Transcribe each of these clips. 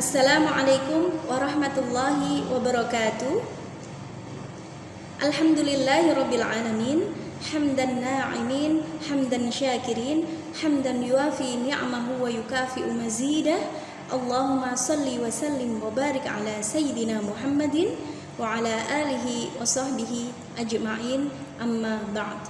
Assalamualaikum warahmatullahi wabarakatuh. Alhamdulillahirabbil alamin, hamdan na'imin, hamdan syakirin, hamdan yuafi ni'amahu wa yukafi'u mazidah. Allahumma salli wa sallim wa barik ala sayyidina Muhammadin wa ala alihi wa sahbihi ajma'in, amma ba'd.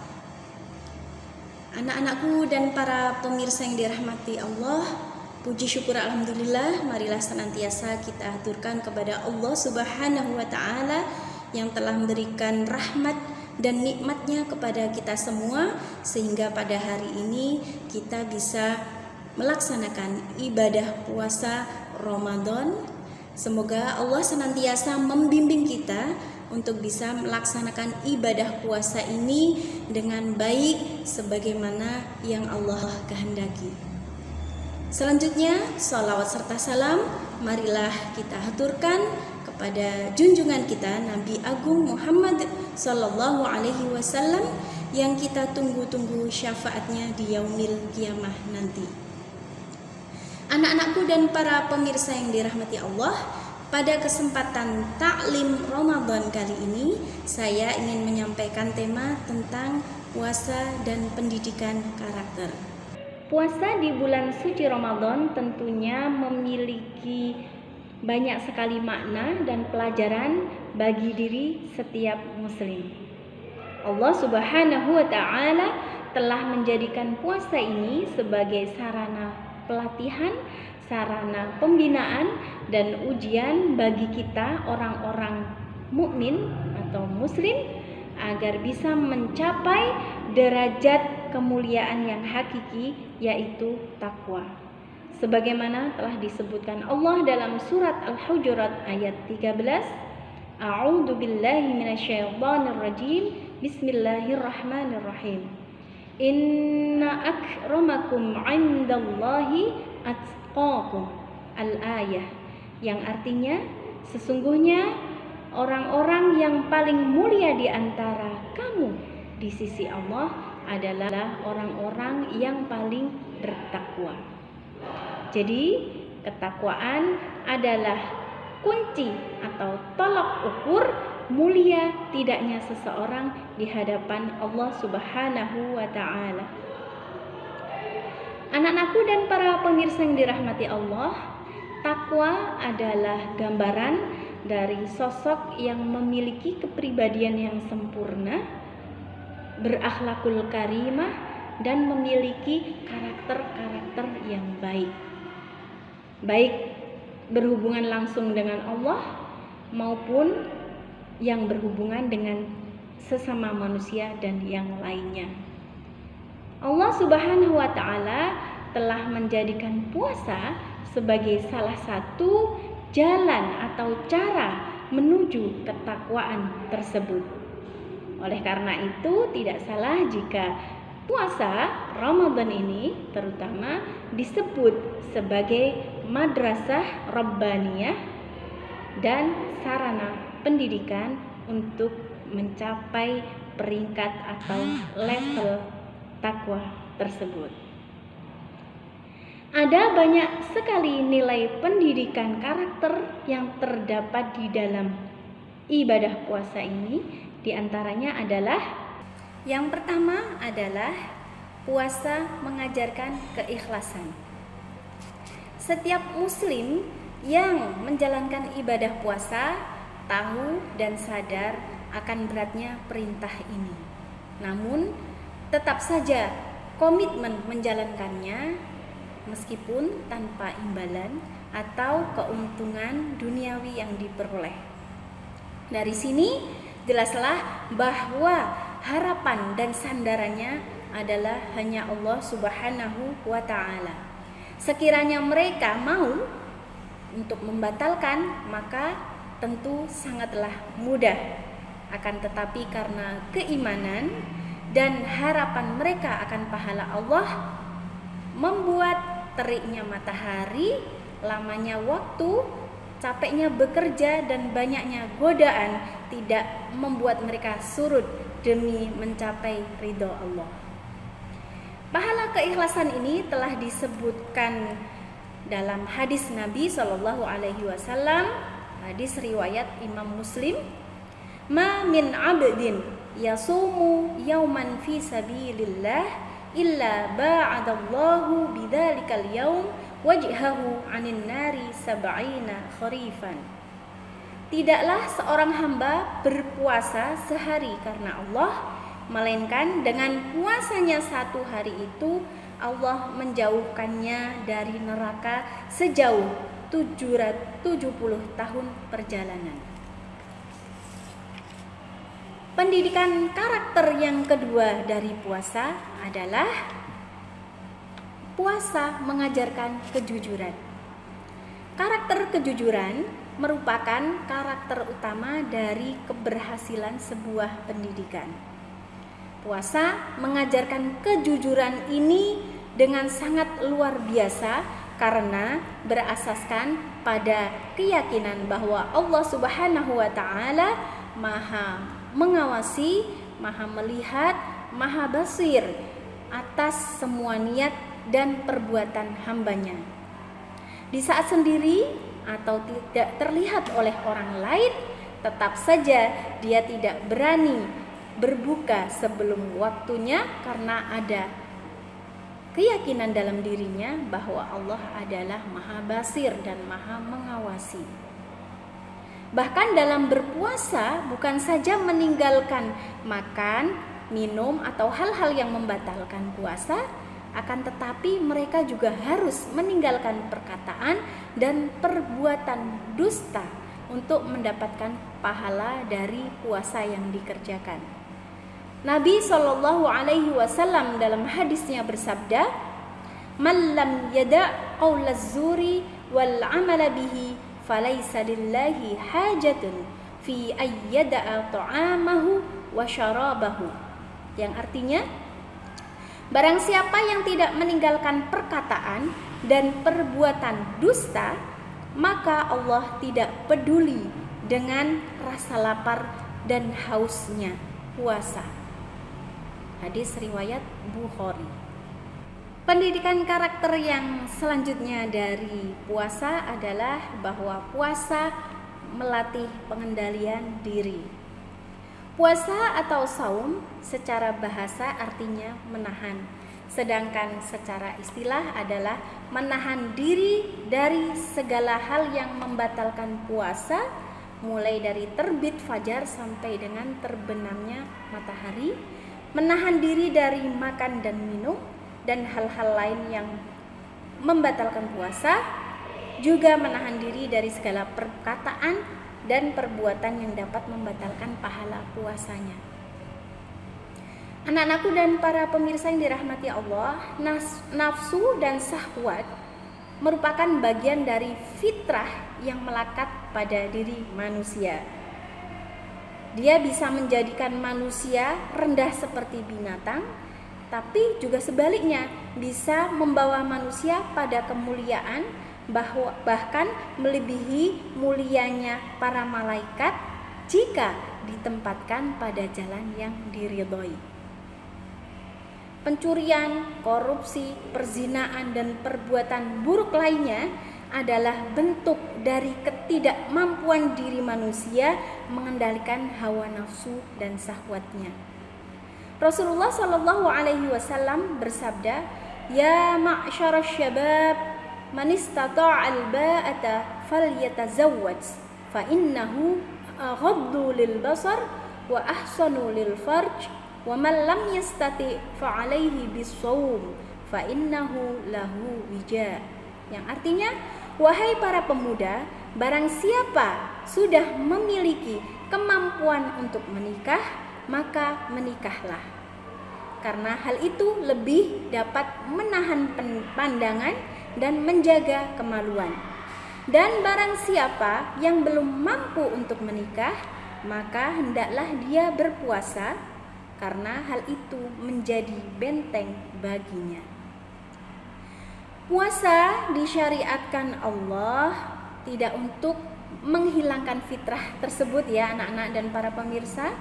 Anak-anakku dan para pemirsa yang dirahmati Allah, puji syukur alhamdulillah, marilah senantiasa kita aturkan kepada Allah Subhanahu wa taala yang telah memberikan rahmat dan nikmatnya kepada kita semua, sehingga pada hari ini kita bisa melaksanakan ibadah puasa Ramadan. Semoga Allah senantiasa membimbing kita untuk bisa melaksanakan ibadah puasa ini dengan baik sebagaimana yang Allah kehendaki. Selanjutnya, salawat serta salam marilah kita haturkan kepada junjungan kita Nabi Agung Muhammad sallallahu alaihi wasallam yang kita tunggu-tunggu syafaatnya di yaumil kiamah nanti. Anak-anakku dan para pemirsa yang dirahmati Allah, pada kesempatan taklim Ramadan kali ini saya ingin menyampaikan tema tentang puasa dan pendidikan karakter. Puasa di bulan suci Ramadan tentunya memiliki banyak sekali makna dan pelajaran bagi diri setiap muslim. Allah Subhanahu wa taala telah menjadikan puasa ini sebagai sarana pelatihan, sarana pembinaan dan ujian bagi kita orang-orang mukmin atau muslim agar bisa mencapai derajat kemuliaan yang hakiki, yaitu takwa. Sebagaimana telah disebutkan Allah dalam surat Al-Hujurat ayat 13, A'udzu billahi minasyaitonir rajim. Bismillahirrahmanirrahim. Inna akramakum 'indallahi atqakum. Al-ayah, yang artinya sesungguhnya orang-orang yang paling mulia di antara kamu di sisi Allah adalah orang-orang yang paling bertakwa. Jadi, ketakwaan adalah kunci atau tolak ukur mulia tidaknya seseorang di hadapan Allah Subhanahu wa taala. Anak-anakku dan para pemirsa yang dirahmati Allah, takwa adalah gambaran dari sosok yang memiliki kepribadian yang sempurna, berakhlakul karimah, dan memiliki karakter-karakter yang baik. Baik berhubungan langsung dengan Allah maupun yang berhubungan dengan sesama manusia dan yang lainnya. Allah Subhanahu wa taala telah menjadikan puasa sebagai salah satu jalan atau cara menuju ketakwaan tersebut. Oleh karena itu, tidak salah jika puasa Ramadan ini terutama disebut sebagai madrasah rabbaniyah dan sarana pendidikan untuk mencapai peringkat atau level takwa tersebut. Ada banyak sekali nilai pendidikan karakter yang terdapat di dalam ibadah puasa ini. Di antaranya adalah, yang pertama adalah puasa mengajarkan keikhlasan. Setiap muslim yang menjalankan ibadah puasa tahu dan sadar akan beratnya perintah ini. Namun tetap saja komitmen menjalankannya meskipun tanpa imbalan atau keuntungan duniawi yang diperoleh. Dari sini jelaslah bahwa harapan dan sandarannya adalah hanya Allah Subhanahu wa taala. Sekiranya mereka mau untuk membatalkan, maka tentu sangatlah mudah. Akan tetapi karena keimanan dan harapan mereka akan pahala Allah, membuat teriknya matahari, lamanya waktu, capeknya bekerja, dan banyaknya godaan tidak membuat mereka surut demi mencapai ridho Allah. Pahala keikhlasan ini telah disebutkan dalam hadis Nabi Shallallahu Alaihi Wasallam, hadis riwayat Imam Muslim, ma min abdin yasumu yauman fi sabilillah illa ba'adallahu bidzalikal yaum wajhahu 'anin nari sab'ina kharifan. Tidaklah seorang hamba berpuasa sehari karena Allah, melainkan dengan puasanya satu hari itu Allah menjauhkannya dari neraka sejauh 770 tahun perjalanan. Pendidikan karakter yang kedua dari puasa adalah puasa mengajarkan kejujuran. Karakter kejujuran merupakan karakter utama dari keberhasilan sebuah pendidikan. Puasa mengajarkan kejujuran ini dengan sangat luar biasa karena berasaskan pada keyakinan bahwa Allah Subhanahu wa taala Maha mengawasi, Maha melihat, Maha basir atas semua niat dan perbuatan hambanya. Di saat sendiri atau tidak terlihat oleh orang lain, tetap saja dia tidak berani berbuka sebelum waktunya karena ada keyakinan dalam dirinya bahwa Allah adalah Maha Basir dan Maha mengawasi. Bahkan dalam berpuasa bukan saja meninggalkan makan, minum atau hal-hal yang membatalkan puasa, akan tetapi mereka juga harus meninggalkan perkataan dan perbuatan dusta untuk mendapatkan pahala dari puasa yang dikerjakan. Nabi Shallallahu Alaihi Wasallam dalam hadisnya bersabda, "Man lam yada' qaulaz zuri wal 'amala bihi, falaysa lillahi hajatun fi ayyada'a ta'amahu wa syarabahu." Yang artinya, barang siapa yang tidak meninggalkan perkataan dan perbuatan dusta, maka Allah tidak peduli dengan rasa lapar dan hausnya puasa. Hadis riwayat Bukhari. Pendidikan karakter yang selanjutnya dari puasa adalah bahwa puasa melatih pengendalian diri. Puasa atau saum secara bahasa artinya menahan, sedangkan secara istilah adalah menahan diri dari segala hal yang membatalkan puasa, mulai dari terbit fajar sampai dengan terbenamnya matahari, menahan diri dari makan dan minum dan hal-hal lain yang membatalkan puasa, juga menahan diri dari segala perkataan dan perbuatan yang dapat membatalkan pahala puasanya. Anak-anakku dan para pemirsa yang dirahmati Allah, nafsu dan syahwat merupakan bagian dari fitrah yang melekat pada diri manusia. Dia bisa menjadikan manusia rendah seperti binatang, tapi juga sebaliknya bisa membawa manusia pada kemuliaan, bahkan melebihi mulianya para malaikat jika ditempatkan pada jalan yang diridhoi. Pencurian, korupsi, perzinaan, dan perbuatan buruk lainnya adalah bentuk dari ketidakmampuan diri manusia mengendalikan hawa nafsu dan syahwatnya. Rasulullah Shallallahu Alaihi Wasallam bersabda, "Ya ma'syarasy syabab, man istata'al ba'ata falyatazawwaj, fa innahu aghaddu lil basar wa ahsanu lil farj, wa man lam yastati' fa 'alaihi bis-shaum, fa innahu lahu wija." Yang artinya, wahai para pemuda, barang siapa sudah memiliki kemampuan untuk menikah, maka menikahlah. Karena hal itu lebih dapat menahan pandangan dan menjaga kemaluan. Dan barang siapa yang belum mampu untuk menikah, maka hendaklah dia berpuasa, karena hal itu menjadi benteng baginya. Puasa disyariatkan Allah tidak untuk menghilangkan fitrah tersebut ya anak-anak dan para pemirsa,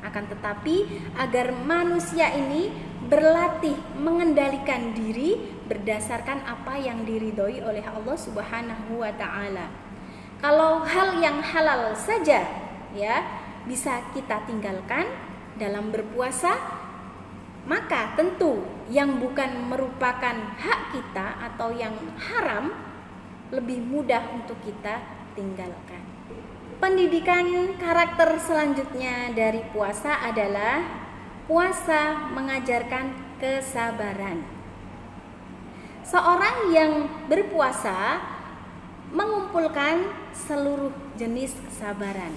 akan tetapi agar manusia ini berlatih mengendalikan diri berdasarkan apa yang diridhoi oleh Allah Subhanahu wa taala. Kalau hal yang halal saja ya bisa kita tinggalkan dalam berpuasa, maka tentu yang bukan merupakan hak kita atau yang haram lebih mudah untuk kita tinggalkan. Pendidikan karakter selanjutnya dari puasa adalah puasa mengajarkan kesabaran. Seorang yang berpuasa mengumpulkan seluruh jenis kesabaran.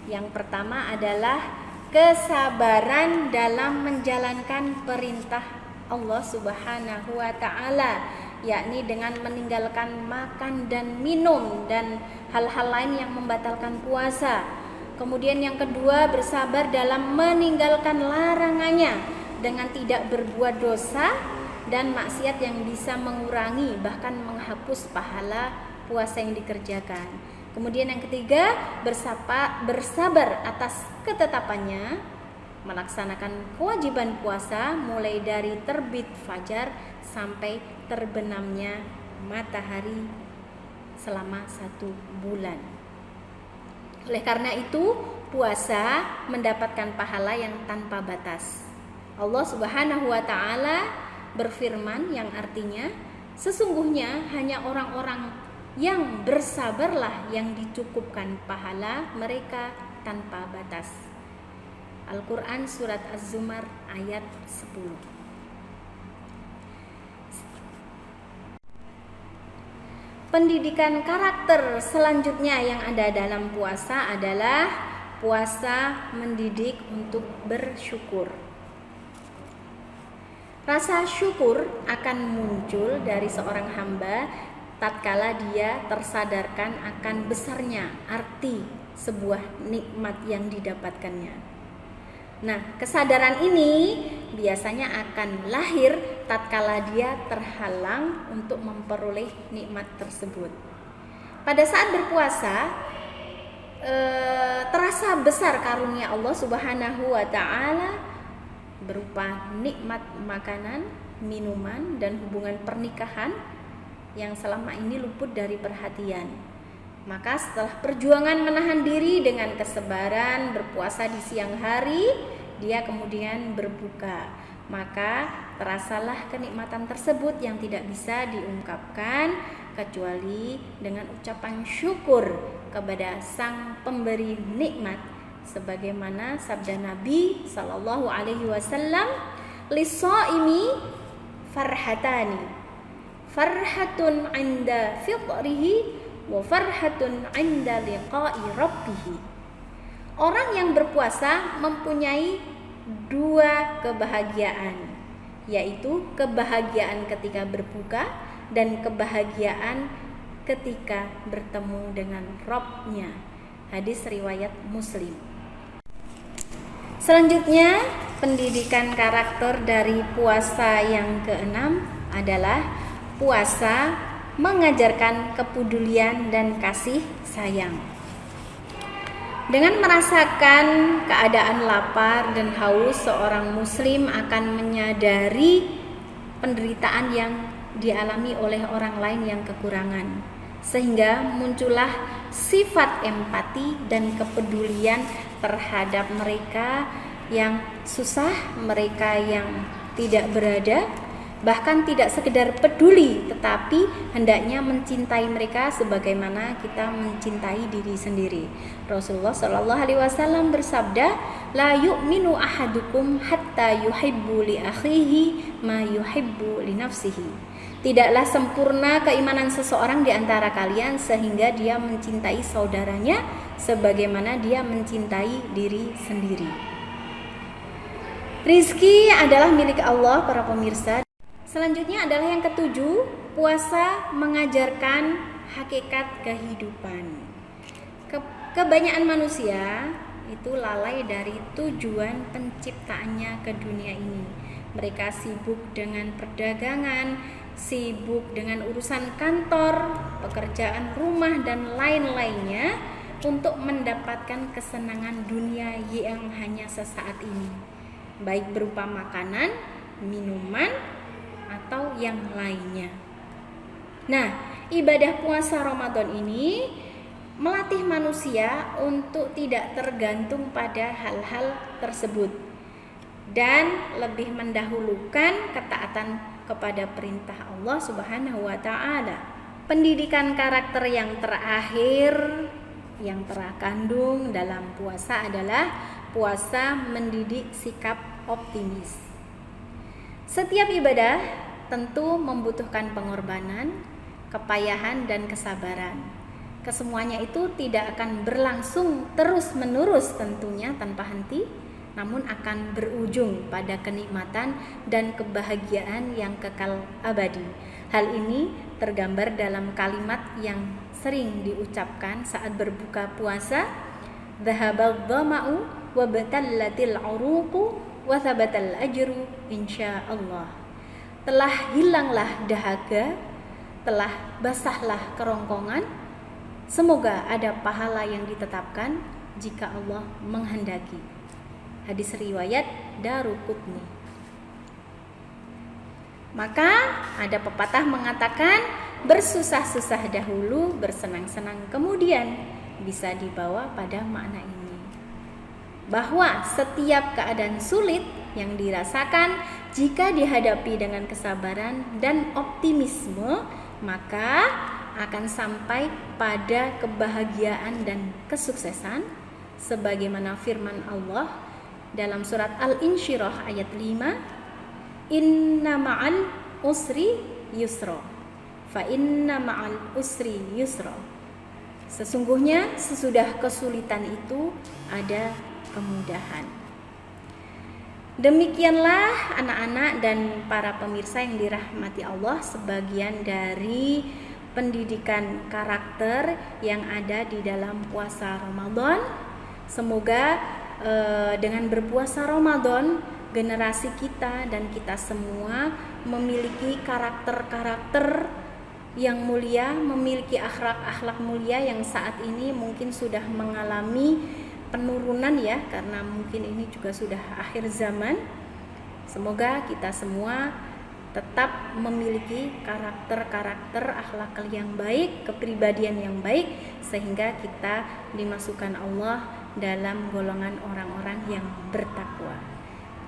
Yang pertama adalah kesabaran dalam menjalankan perintah Allah Subhanahu wa taala, yakni dengan meninggalkan makan dan minum dan hal-hal lain yang membatalkan puasa. Kemudian yang kedua, bersabar dalam meninggalkan larangannya dengan tidak berbuat dosa dan maksiat yang bisa mengurangi bahkan menghapus pahala puasa yang dikerjakan. Kemudian yang ketiga, bersabar atas ketetapannya, melaksanakan kewajiban puasa mulai dari terbit fajar sampai terbenamnya matahari selama 1 bulan. Oleh karena itu, puasa mendapatkan pahala yang tanpa batas. Allah Subhanahu wa taala berfirman yang artinya, sesungguhnya hanya orang-orang yang bersabarlah yang dicukupkan pahala mereka tanpa batas. Al-Quran Surat Az-Zumar ayat 10. Pendidikan karakter selanjutnya yang ada dalam puasa adalah puasa mendidik untuk bersyukur. Rasa syukur akan muncul dari seorang hamba tatkala dia tersadarkan akan besarnya arti sebuah nikmat yang didapatkannya. Nah, kesadaran ini biasanya akan lahir tatkala dia terhalang untuk memperoleh nikmat tersebut. Pada saat berpuasa, terasa besar karunia Allah Subhanahu wa taala berupa nikmat makanan, minuman, dan hubungan pernikahan yang selama ini luput dari perhatian. Maka setelah perjuangan menahan diri dengan kesabaran berpuasa di siang hari, dia kemudian berbuka. Maka terasalah kenikmatan tersebut yang tidak bisa diungkapkan kecuali dengan ucapan syukur kepada Sang Pemberi nikmat, sebagaimana sabda Nabi sallallahu alaihi wasallam, "Lis-shaimi farhatani, farhatun 'inda fitrihi wa farhatun 'inda liqa'i rabbih." Orang yang berpuasa mempunyai 2 kebahagiaan, yaitu kebahagiaan ketika berbuka dan kebahagiaan ketika bertemu dengan Rabb-nya. Hadis riwayat Muslim. Selanjutnya, pendidikan karakter dari puasa yang keenam adalah puasa mengajarkan kepedulian dan kasih sayang. Dengan merasakan keadaan lapar dan haus, seorang muslim akan menyadari penderitaan yang dialami oleh orang lain yang kekurangan, sehingga muncullah sifat empati dan kepedulian terhadap mereka yang susah, mereka yang tidak berada. Bahkan tidak sekedar peduli, tetapi hendaknya mencintai mereka sebagaimana kita mencintai diri sendiri. Rasulullah Shallallahu Alaihi Wasallam bersabda, "La yu'minu ahadukum hatta yuhibbu li akhihi ma yuhibbu li nafsihi." Tidaklah sempurna keimanan seseorang di antara kalian sehingga dia mencintai saudaranya sebagaimana dia mencintai diri sendiri. Rizki adalah milik Allah, para pemirsa. Selanjutnya adalah yang ketujuh, puasa mengajarkan hakikat kehidupan. Kebanyakan manusia itu lalai dari tujuan penciptaannya ke dunia ini. Mereka sibuk dengan perdagangan, sibuk dengan urusan kantor, pekerjaan rumah, dan lain-lainnya untuk mendapatkan kesenangan dunia yang hanya sesaat ini, baik berupa makanan, minuman, atau yang lainnya. Nah, ibadah puasa Ramadan ini melatih manusia untuk tidak tergantung pada hal-hal tersebut dan lebih mendahulukan ketaatan kepada perintah Allah Subhanahu wa taala. Pendidikan karakter yang terakhir yang terkandung dalam puasa adalah puasa mendidik sikap optimis. Setiap ibadah tentu membutuhkan pengorbanan, kepayahan, dan kesabaran. Kesemuanya itu tidak akan berlangsung terus-menerus tentunya tanpa henti, namun akan berujung pada kenikmatan dan kebahagiaan yang kekal abadi. Hal ini tergambar dalam kalimat yang sering diucapkan saat berbuka puasa, "Dhahabal dhama'u wa batallatil 'uruqu wa thabatal ajru insyaallah." Telah hilanglah dahaga, telah basahlah kerongkongan, semoga ada pahala yang ditetapkan jika Allah menghendaki. Hadis riwayat Daruqutni. Maka ada pepatah mengatakan, bersusah-susah dahulu, bersenang-senang kemudian. Bisa dibawa pada makna ini, bahwa setiap keadaan sulit yang dirasakan jika dihadapi dengan kesabaran dan optimisme, maka akan sampai pada kebahagiaan dan kesuksesan, sebagaimana firman Allah dalam surat Al-Insyirah ayat 5, "Inna ma'al usri yusra, fa inna ma'al usri yusra." Sesungguhnya sesudah kesulitan itu ada kemudahan. Demikianlah anak-anak dan para pemirsa yang dirahmati Allah, sebagian dari pendidikan karakter yang ada di dalam puasa Ramadan. Semoga dengan berpuasa Ramadan, generasi kita dan kita semua memiliki karakter-karakter yang mulia, memiliki akhlak-akhlak mulia yang saat ini mungkin sudah mengalami penurunan ya, karena mungkin ini juga sudah akhir zaman. Semoga kita semua tetap memiliki karakter-karakter akhlak yang baik, kepribadian yang baik, sehingga kita dimasukkan Allah dalam golongan orang-orang yang bertakwa.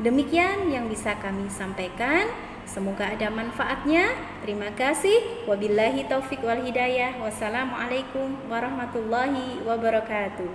Demikian yang bisa kami sampaikan. Semoga ada manfaatnya. Terima kasih. Wabillahi taufik wal hidayah. Wassalamualaikum warahmatullahi wabarakatuh.